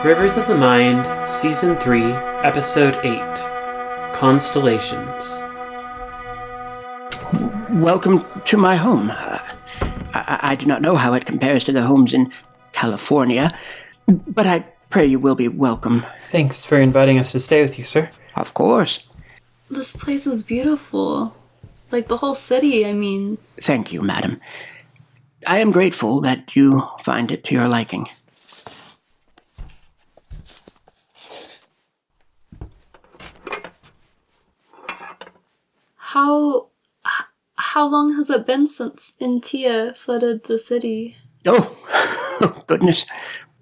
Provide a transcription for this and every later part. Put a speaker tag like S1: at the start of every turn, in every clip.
S1: Rivers of the Mind, Season 3, Episode 8, Constellations.
S2: Welcome to my home. I do not know how it compares to the homes in California, but I pray you will be welcome.
S1: Thanks for inviting us to stay with you, sir.
S2: Of course.
S3: This place is beautiful. Like the whole city, I mean.
S2: Thank you, madam. I am grateful that you find it to your liking.
S3: How long has it been since Intia flooded the city?
S2: Oh, goodness.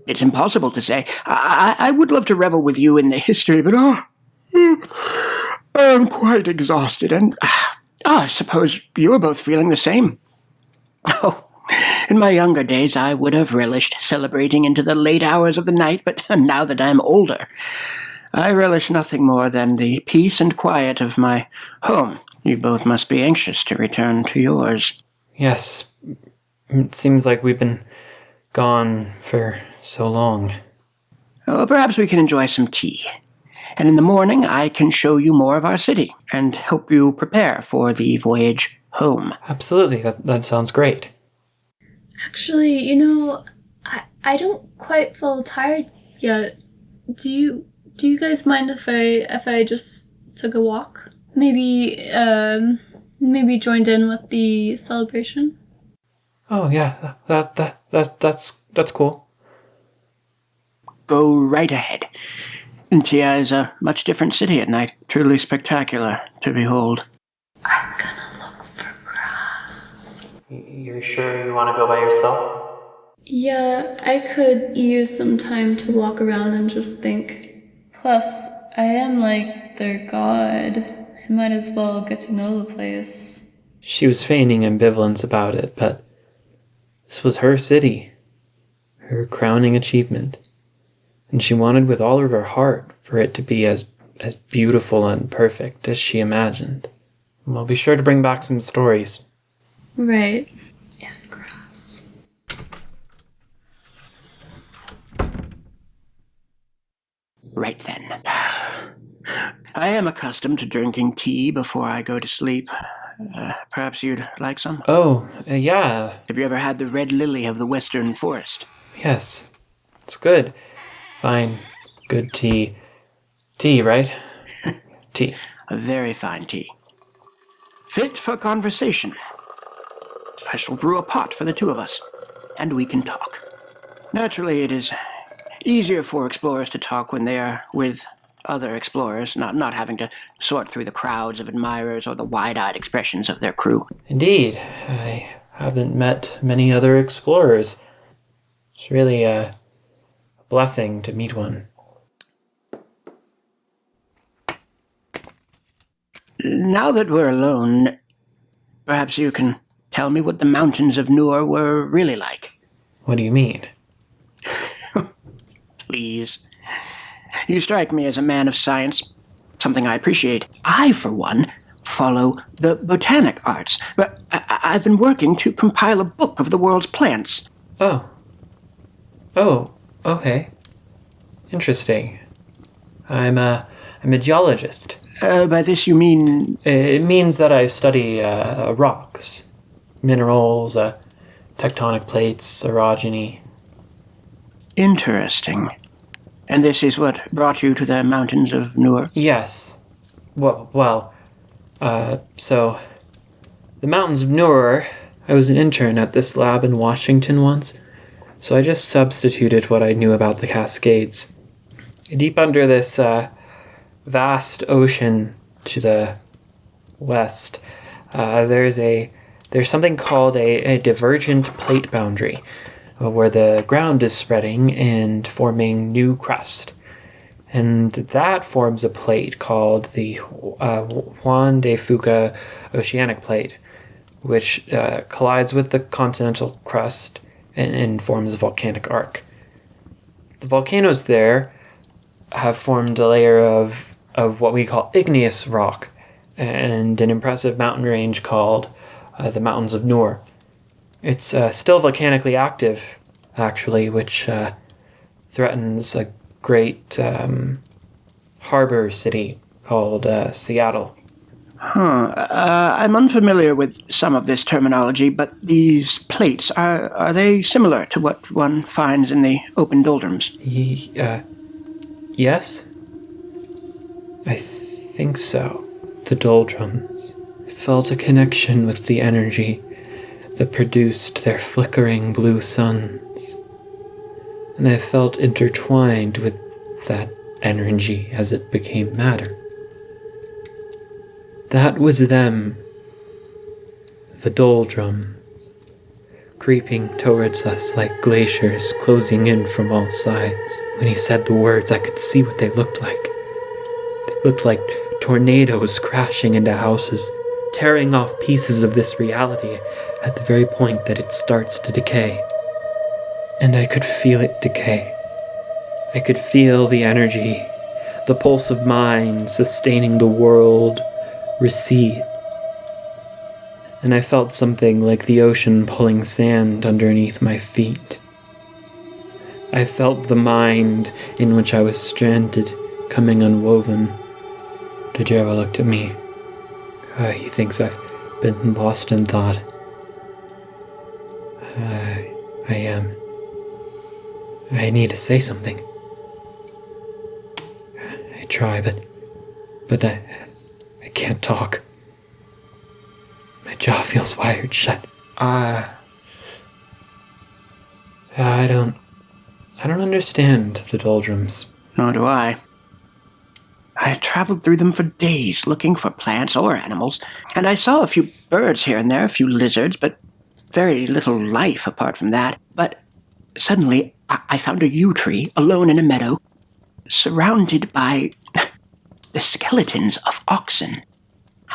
S2: It's impossible to say. I would love to revel with you in the history, but I'm quite exhausted, and I suppose you are both feeling the same. Oh, in my younger days I would have relished celebrating into the late hours of the night, but now that I am older, I relish nothing more than the peace and quiet of my home. You both must be anxious to return to yours.
S1: Yes. It seems like we've been gone for so long.
S2: Oh, perhaps we can enjoy some tea. And in the morning I can show you more of our city and help you prepare for the voyage home.
S1: Absolutely. That sounds great.
S3: Actually, I don't quite feel tired yet. Do you guys mind if I just took a walk? Maybe joined in with the celebration?
S1: Oh yeah, that's cool.
S2: Go right ahead. Intia is a much different city at night. Truly spectacular to behold.
S3: I'm gonna look for grass.
S1: You're sure you want to go by yourself?
S3: Yeah, I could use some time to walk around and just think. Plus, I am like their god. I might as well get to know the place.
S1: She was feigning ambivalence about it, but this was her city, her crowning achievement, and she wanted with all of her heart for it to be as beautiful and perfect as she imagined. We'll be sure to bring back some stories.
S3: Right. And grass.
S2: Right then. I am accustomed to drinking tea before I go to sleep. Perhaps you'd like some?
S1: Oh, yeah.
S2: Have you ever had the red lily of the western forest?
S1: Yes. It's good. Fine. Good tea. Tea, right? Tea.
S2: A very fine tea. Fit for conversation. I shall brew a pot for the two of us, and we can talk. Naturally, it is easier for explorers to talk when they are with other explorers, not having to sort through the crowds of admirers or the wide-eyed expressions of their crew.
S1: Indeed. I haven't met many other explorers. It's really a blessing to meet one.
S2: Now that we're alone, perhaps you can tell me what the mountains of Noor were really like.
S1: What do you mean?
S2: Please. You strike me as a man of science, something I appreciate. I, for one, follow the botanic arts, but I've been working to compile a book of the world's plants.
S1: Oh, okay. Interesting. I'm a geologist.
S2: By this you mean...
S1: It means that I study rocks, minerals, tectonic plates, orogeny.
S2: Interesting. And this is what brought you to the mountains of Noor?
S1: Yes. So the mountains of Noor, I was an intern at this lab in Washington once, so I just substituted what I knew about the Cascades. Deep under this vast ocean to the west, there's something called a divergent plate boundary, where the ground is spreading and forming new crust. And that forms a plate called the Juan de Fuca oceanic plate, which collides with the continental crust and forms a volcanic arc. The volcanoes there have formed a layer of what we call igneous rock and an impressive mountain range called the Mountains of Noor. It's still volcanically active, actually, which threatens a great harbor city called Seattle.
S2: I'm unfamiliar with some of this terminology, but these plates, are they similar to what one finds in the open doldrums?
S1: Yes? I think so. The doldrums. I felt a connection with the energy that produced their flickering blue suns. And I felt intertwined with that energy as it became matter. That was them, the doldrums, creeping towards us like glaciers closing in from all sides. When he said the words, I could see what they looked like. They looked like tornadoes crashing into houses, tearing off pieces of this reality at the very point that it starts to decay. And I could feel it decay. I could feel the energy, the pulse of mine sustaining the world, recede. And I felt something like the ocean pulling sand underneath my feet. I felt the mind in which I was stranded coming unwoven. Dedjerba looked at me. He thinks I've been lost in thought. I need to say something. I try, but I can't talk. My jaw feels wired shut. I don't understand the doldrums.
S2: Nor do I. I traveled through them for days, looking for plants or animals, and I saw a few birds here and there, a few lizards, but very little life apart from that. But suddenly, I found a yew tree, alone in a meadow, surrounded by the skeletons of oxen.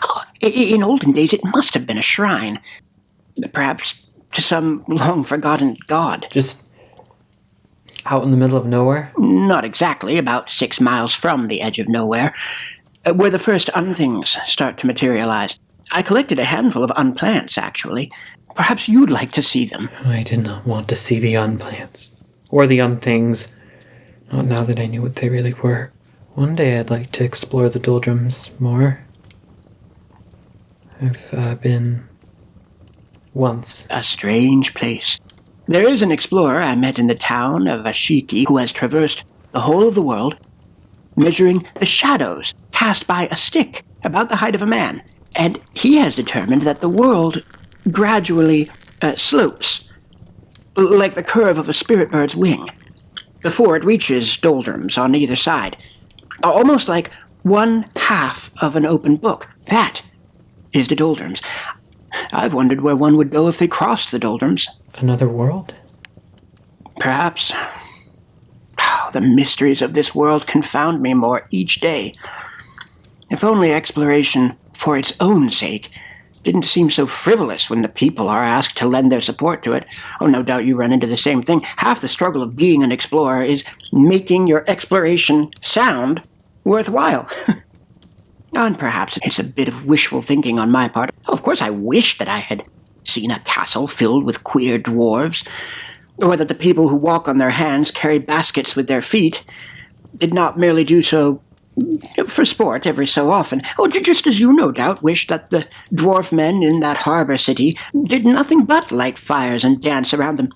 S2: Oh, in olden days, it must have been a shrine. Perhaps to some long-forgotten god.
S1: Just out in the middle of nowhere?
S2: Not exactly, about 6 miles from the edge of nowhere, where the first unthings start to materialize. I collected a handful of unplants, actually. Perhaps you'd like to see them.
S1: I did not want to see the unplants. Or the unthings. Not now that I knew what they really were. One day I'd like to explore the doldrums more. I've been once.
S2: A strange place. There is an explorer I met in the town of Ashiki who has traversed the whole of the world, measuring the shadows cast by a stick about the height of a man. And he has determined that the world gradually slopes, like the curve of a spirit bird's wing, before it reaches doldrums on either side, almost like one half of an open book. That is the doldrums. I've wondered where one would go if they crossed the doldrums.
S1: Another world?
S2: Perhaps. The mysteries of this world confound me more each day. If only exploration for its own sake didn't seem so frivolous when the people are asked to lend their support to it. Oh, no doubt you run into the same thing. Half the struggle of being an explorer is making your exploration sound worthwhile. And perhaps it's a bit of wishful thinking on my part. Of course, I wish that I had seen a castle filled with queer dwarves, or that the people who walk on their hands carry baskets with their feet did not merely do so for sport every so often. Oh, just as you no doubt wish that the dwarf men in that harbor city did nothing but light fires and dance around them.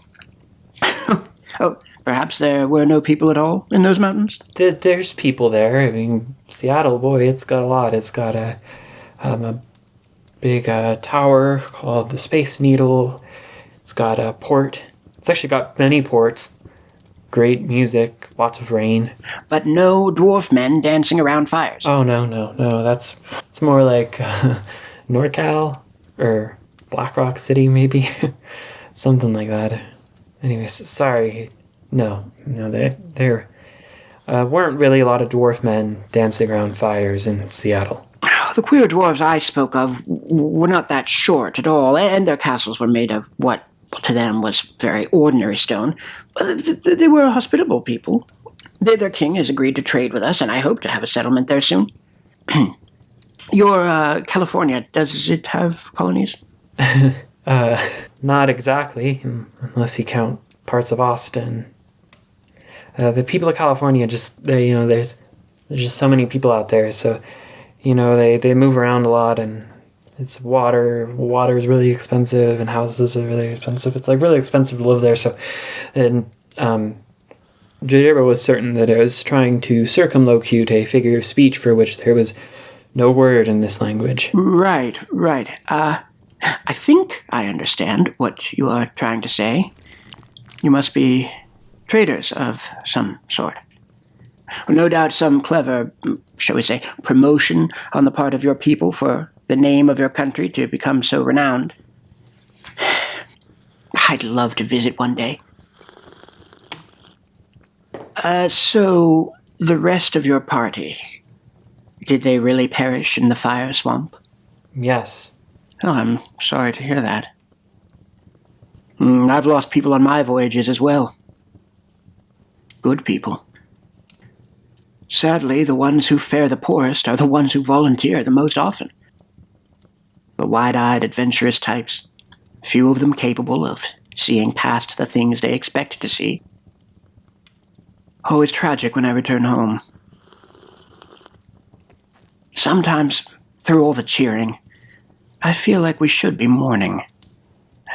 S2: Oh, perhaps there were no people at all in those mountains?
S1: There's people there. I mean, Seattle, boy, it's got a lot. It's got a big tower called the Space Needle. It's got a port. It's actually got many ports. Great music, lots of rain.
S2: But no dwarf men dancing around fires.
S1: Oh, no. It's more like NorCal or Black Rock City, maybe. Something like that. Anyways, sorry. No, there weren't really a lot of dwarf men dancing around fires in Seattle.
S2: The queer dwarves I spoke of were not that short at all, and their castles were made of what to them was very ordinary stone. They were hospitable people. Their king has agreed to trade with us, and I hope to have a settlement there soon. Your California, does it have colonies?
S1: Not exactly, unless you count parts of Austin. The people of California there's just so many people out there, so they move around a lot, and it's water is really expensive, and houses are really expensive. It's like really expensive to live there. So, and Dedjerba was certain that I was trying to circumlocute a figure of speech for which there was no word in this language.
S2: Right. I think I understand what you are trying to say. You must be traders of some sort. No doubt some clever, shall we say, promotion on the part of your people for the name of your country to become so renowned. I'd love to visit one day. So, the rest of your party, did they really perish in the fire swamp?
S1: Yes.
S2: Oh, I'm sorry to hear that. I've lost people on my voyages as well. Good people. Sadly, the ones who fare the poorest are the ones who volunteer the most often. The wide-eyed, adventurous types, few of them capable of seeing past the things they expect to see. Always tragic when I return home. Sometimes, through all the cheering, I feel like we should be mourning.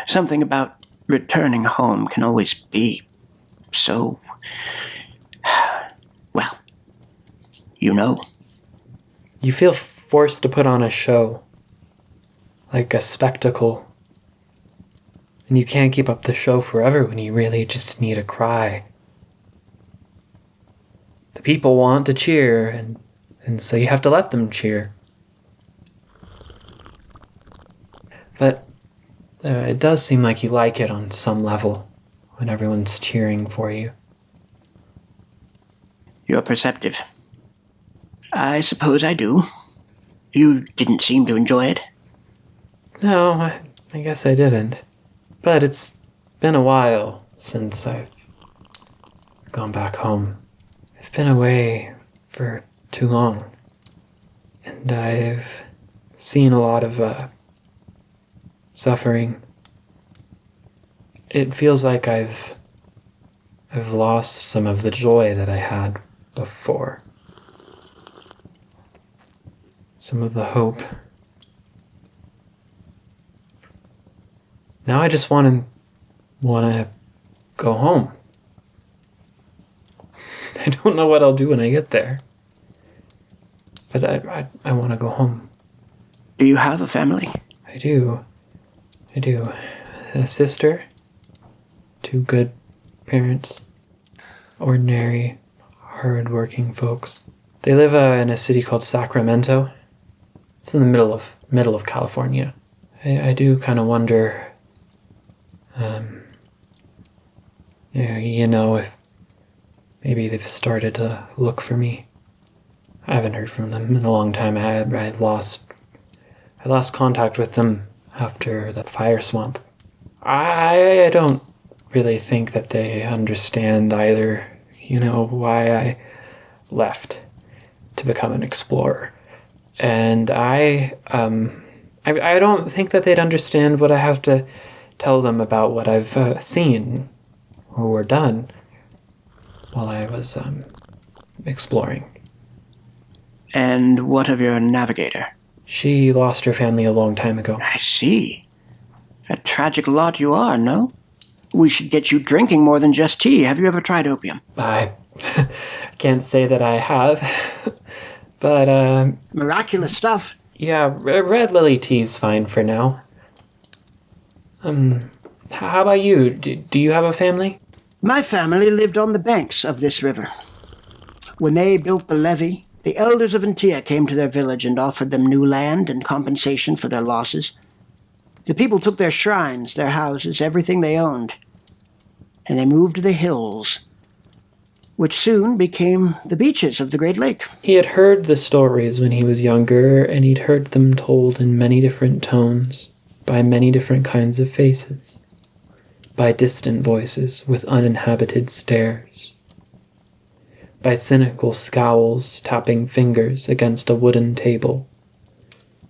S2: Something about returning home can always be so... well, you know.
S1: You feel forced to put on a show, like a spectacle. And you can't keep up the show forever when you really just need a cry. The people want to cheer, and so you have to let them cheer. But it does seem like you like it on some level when everyone's cheering for you.
S2: You're perceptive. I suppose I do. You didn't seem to enjoy it.
S1: No, I guess I didn't. But it's been a while since I've gone back home. I've been away for too long. And I've seen a lot of suffering. It feels like I've lost some of the joy that I had before. Some of the hope. Now I just want to go home. I don't know what I'll do when I get there. But I want to go home.
S2: Do you have a family?
S1: I do. A sister. 2 good parents. Ordinary, hard-working folks. They live in a city called Sacramento. It's in the middle of California. I do kind of wonder, if maybe they've started to look for me. I haven't heard from them in a long time. I lost contact with them after the fire swamp. I don't really think that they understand either, why I left to become an explorer. And I don't think that they'd understand what I have to tell them about what I've seen or done while I was exploring.
S2: And what of your navigator?
S1: She lost her family a long time ago.
S2: I see. A tragic lot you are, no? We should get you drinking more than just tea. Have you ever tried opium?
S1: I can't say that I have. But,
S2: miraculous stuff.
S1: Yeah, red lily tea's fine for now. How about you? Do you have a family?
S2: My family lived on the banks of this river. When they built the levee, the elders of Antia came to their village and offered them new land in compensation for their losses. The people took their shrines, their houses, everything they owned, and they moved to the hills, which soon became the beaches of the Great Lake.
S1: He had heard the stories when he was younger, and he'd heard them told in many different tones, by many different kinds of faces, by distant voices with uninhabited stares, by cynical scowls tapping fingers against a wooden table,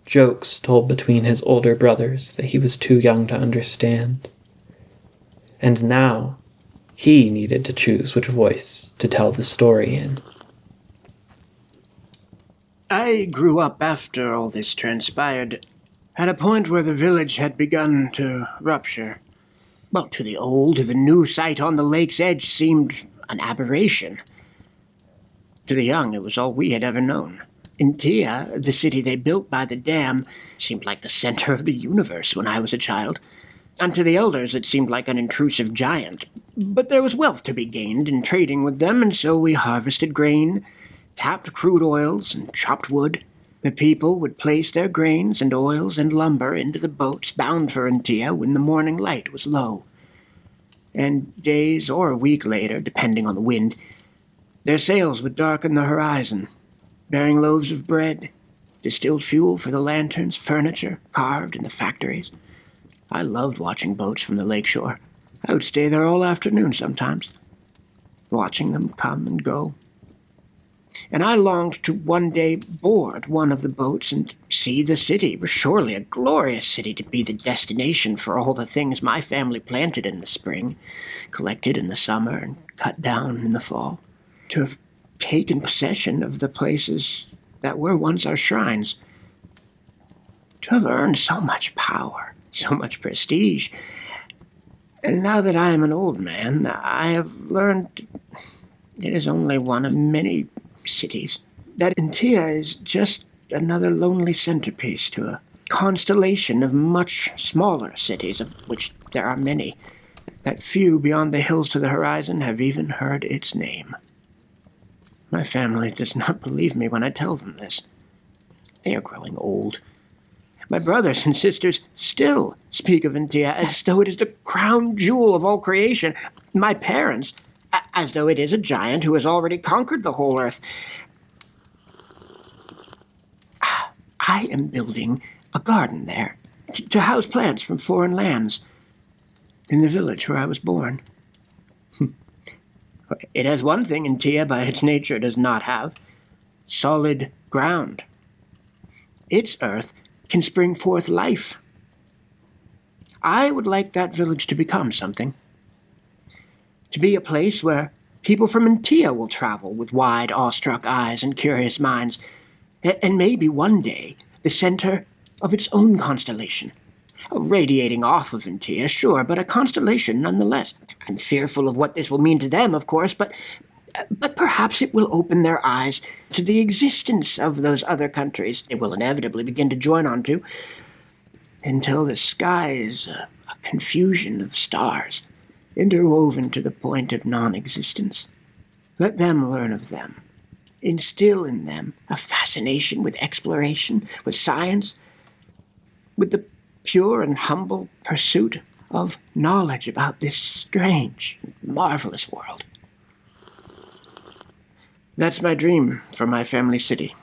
S1: jokes told between his older brothers that he was too young to understand. And now, He needed to choose which voice to tell the story in.
S2: I grew up after all this transpired, at a point where the village had begun to rupture. Well, to the old, the new site on the lake's edge seemed an aberration. To the young, it was all we had ever known. Intia, the city they built by the dam, seemed like the center of the universe when I was a child. And to the elders, it seemed like an intrusive giant. But there was wealth to be gained in trading with them, and so we harvested grain, tapped crude oils, and chopped wood. The people would place their grains and oils and lumber into the boats bound for Intia when the morning light was low. And days or a week later, depending on the wind, their sails would darken the horizon, bearing loaves of bread, distilled fuel for the lanterns, furniture carved in the factories. I loved watching boats from the lakeshore. I would stay there all afternoon sometimes, watching them come and go. And I longed to one day board one of the boats and see the city. It was surely a glorious city to be the destination for all the things my family planted in the spring, collected in the summer, and cut down in the fall. To have taken possession of the places that were once our shrines. To have earned so much power, so much prestige. And now that I am an old man, I have learned it is only one of many cities. That Intia is just another lonely centerpiece to a constellation of much smaller cities, of which there are many, that few beyond the hills to the horizon have even heard its name. My family does not believe me when I tell them this. They are growing old. My brothers and sisters still speak of Intia as though it is the crown jewel of all creation. My parents, as though it is a giant who has already conquered the whole earth. I am building a garden there, to house plants from foreign lands, in the village where I was born. It has one thing Intia by its nature does not have: solid ground. Its earth can spring forth life. I would like that village to become something. To be a place where people from Intia will travel with wide, awestruck eyes and curious minds, and maybe one day the center of its own constellation. Radiating off of Intia, sure, but a constellation nonetheless. I'm fearful of what this will mean to them, of course, but perhaps it will open their eyes to the existence of those other countries they will inevitably begin to join on to, until the sky is a confusion of stars, interwoven to the point of non-existence. Let them learn of them. Instill in them a fascination with exploration, with science, with the pure and humble pursuit of knowledge about this strange, marvelous world. That's my dream for my family city.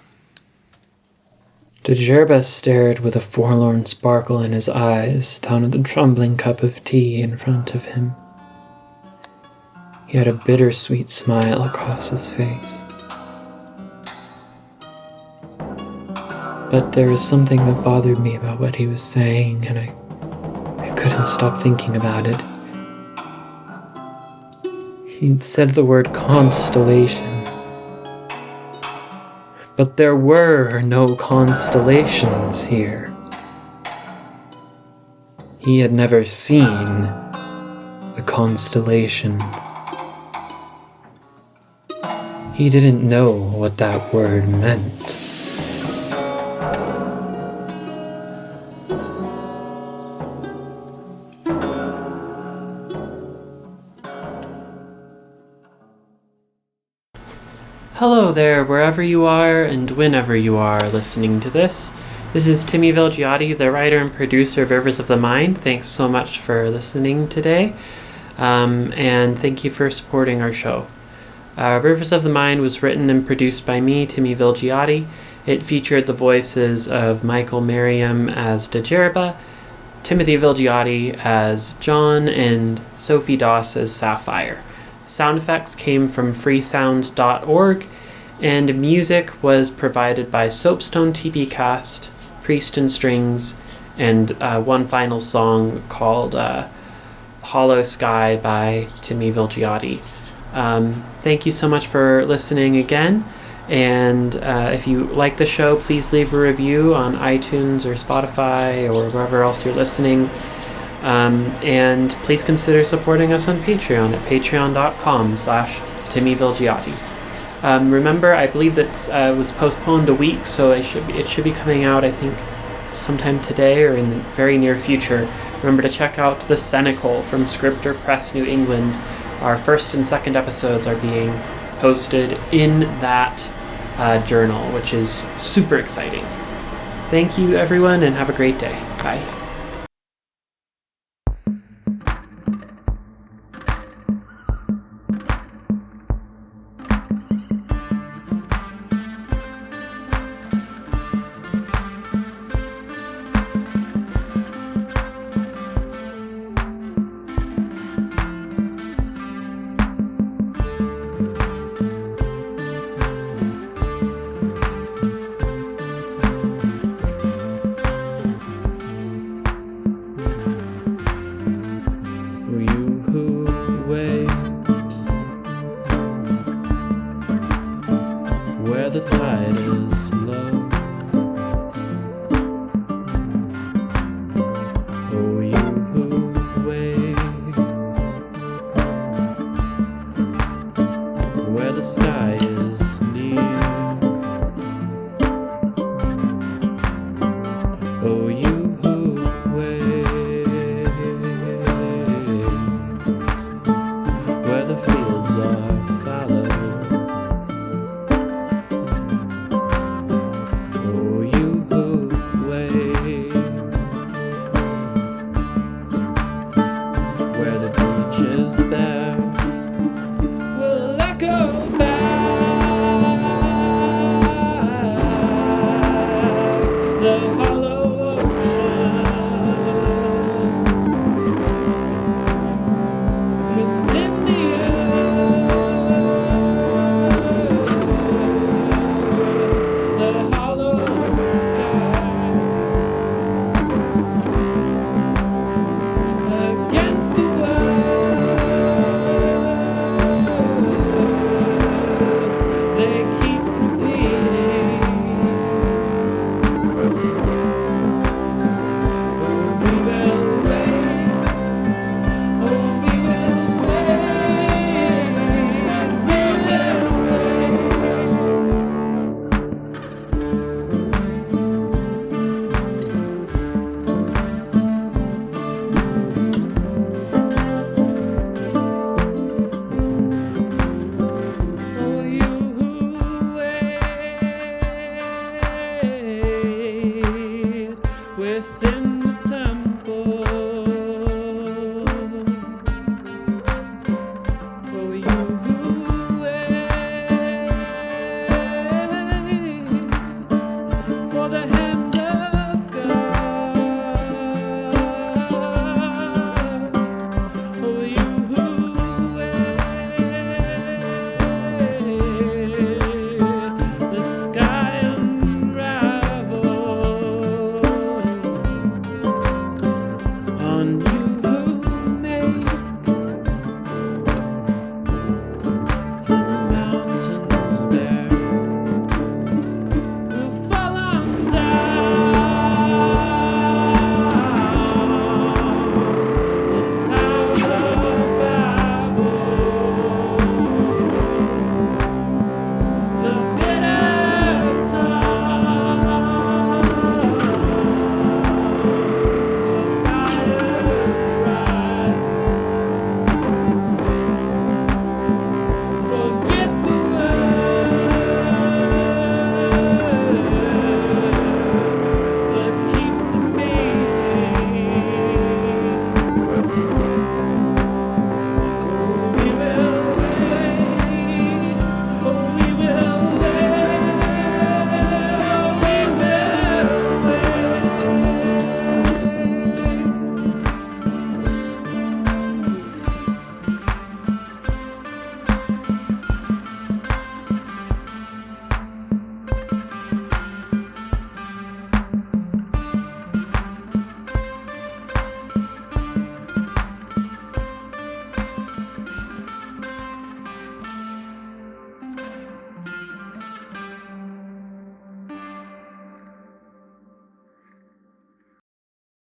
S1: Dedjerba stared with a forlorn sparkle in his eyes down at the trembling cup of tea in front of him. He had a bittersweet smile across his face. But there was something that bothered me about what he was saying, and I couldn't stop thinking about it. He'd said the word constellation. But there were no constellations here. He had never seen a constellation. He didn't know what that word meant. Hello there, wherever you are and whenever you are listening to this. This is Timmy Vilgiate, the writer and producer of Rivers of the Mind. Thanks so much for listening today, and thank you for supporting our show. Rivers of the Mind was written and produced by me, Timmy Vilgiate. It featured the voices of Michael Merriam as Dedjerba, Timothy Vilgiate as John, and Sophie Doss as Sapphire. Sound effects came from freesound.org, and music was provided by Soapstone, Tpcasst, Priest and Strings, and one final song called Hollow Sky by Timmy Vilgiate. Thank you so much for listening again. And if you like the show, please leave a review on iTunes or Spotify or wherever else you're listening. And please consider supporting us on Patreon at patreon.com/TimmyVilgiate. Remember, I believe that was postponed a week, so it should be coming out, I think, sometime today or in the very near future. Remember to check out The Cenacle from Scripter Press New England. Our first and second episodes are being posted in that journal, which is super exciting. Thank you, everyone, and have a great day. Bye.
S4: Where the beach is bare.